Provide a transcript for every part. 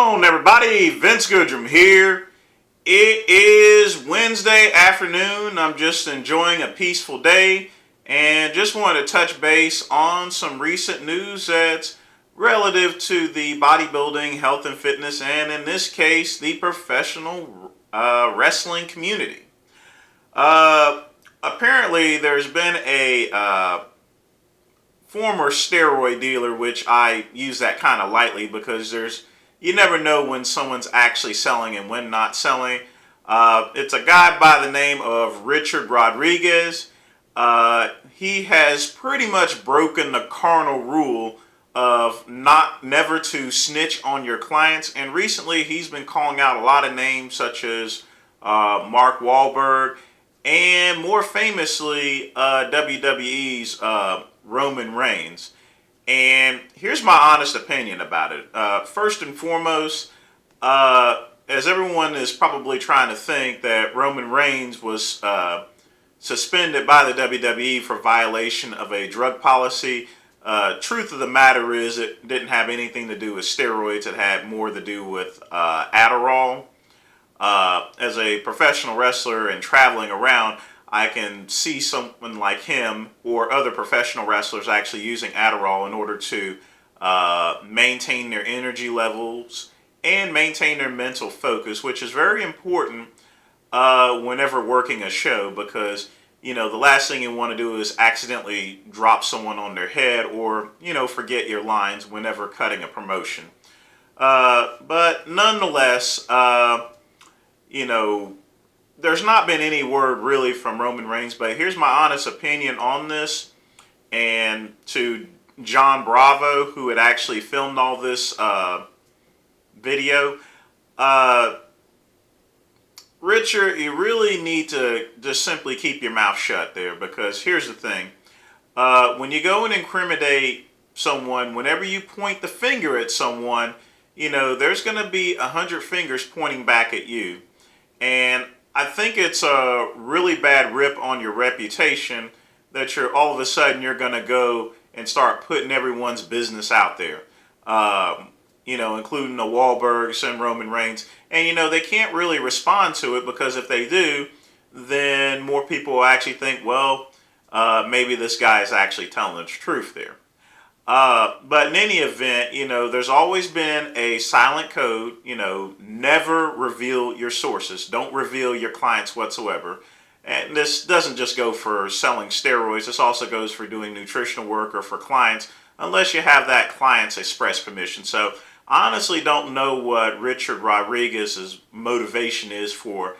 on, everybody? Vince Goodrum here. It is Wednesday afternoon. I'm just enjoying a peaceful day and just wanted to touch base on some recent news that's relative to the bodybuilding, health and fitness, and in this case, the professional wrestling community. Apparently, there's been a former steroid dealer, which I use that kind of lightly because you never know when someone's actually selling and when not selling. It's a guy by the name of Richard Rodriguez. He has pretty much broken the cardinal rule of never to snitch on your clients, and recently he's been calling out a lot of names such as Mark Wahlberg and more famously WWE's Roman Reigns. And here's my honest opinion about it. First and foremost, as everyone is probably trying to think that Roman Reigns was suspended by the WWE for violation of a drug policy, truth of the matter is it didn't have anything to do with steroids. It had more to do with Adderall. As a professional wrestler and traveling around, I can see someone like him or other professional wrestlers actually using Adderall in order to maintain their energy levels and maintain their mental focus, which is very important whenever working a show because, the last thing you want to do is accidentally drop someone on their head or, forget your lines whenever cutting a promotion. But nonetheless, there's not been any word really from Roman Reigns, but here's my honest opinion on this. And to John Bravo, who had actually filmed all this video, Richard, you really need to just simply keep your mouth shut there, because here's the thing. When you go and incriminate someone, whenever you point the finger at someone, there's going to be 100 fingers pointing back at you. And I think it's a really bad rip on your reputation that all of a sudden you're going to go and start putting everyone's business out there, including the Wahlbergs and Roman Reigns. And, they can't really respond to it because if they do, then more people will actually think, well, maybe this guy is actually telling the truth there. But in any event, there's always been a silent code, never reveal your sources. Don't reveal your clients whatsoever. And this doesn't just go for selling steroids. This also goes for doing nutritional work or for clients, unless you have that client's express permission. So I honestly don't know what Richard Rodriguez's motivation is for,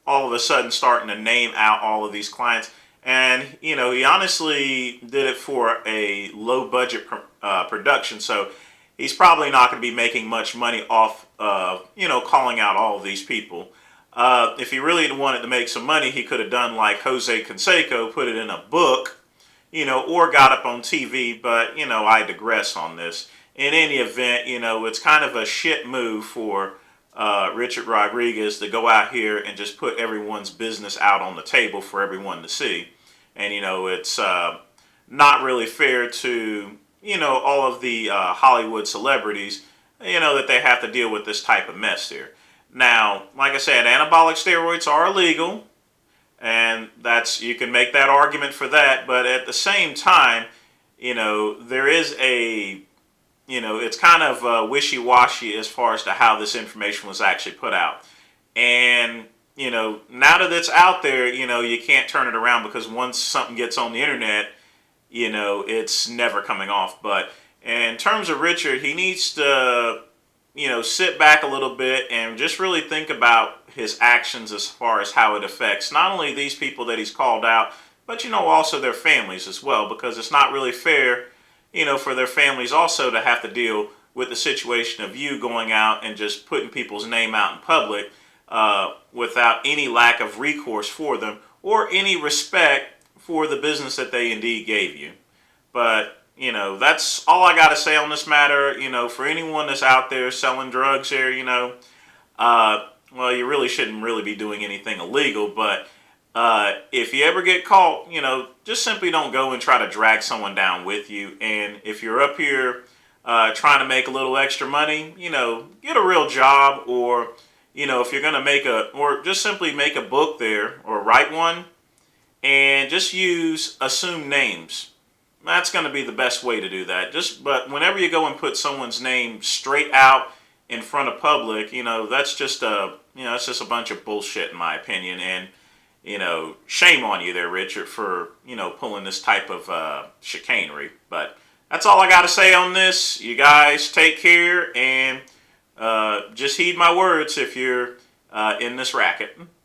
all of a sudden starting to name out all of these clients. And, he honestly did it for a low budget production. So he's probably not going to be making much money off of, calling out all of these people. If he really wanted to make some money, he could have done like Jose Canseco, put it in a book, or got up on TV. But, I digress on this. In any event, it's kind of a shit move for Richard Rodriguez to go out here and just put everyone's business out on the table for everyone to see. And, it's not really fair to, all of the Hollywood celebrities, that they have to deal with this type of mess here. Now, like I said, anabolic steroids are illegal, and you can make that argument for that. But at the same time, there is it's kind of wishy-washy as far as to how this information was actually put out. And now that it's out there, you can't turn it around because once something gets on the internet, it's never coming off. But in terms of Richard, he needs to, sit back a little bit and just really think about his actions as far as how it affects not only these people that he's called out, but, also their families as well, because it's not really fair, for their families also to have to deal with the situation of you going out and just putting people's name out in public without any lack of recourse for them or any respect for the business that they indeed gave you. But, that's all I got to say on this matter. For anyone that's out there selling drugs here, well, you really shouldn't really be doing anything illegal. But if you ever get caught, just simply don't go and try to drag someone down with you. And if you're up here trying to make a little extra money, get a real job, or, if you're going to or just simply make a book there or write one and just use assumed names. That's going to be the best way to do that. But whenever you go and put someone's name straight out in front of public, that's just it's just a bunch of bullshit in my opinion. And, shame on you there, Richard, for, pulling this type of chicanery. But that's all I got to say on this. You guys take care, and just heed my words if you're in this racket.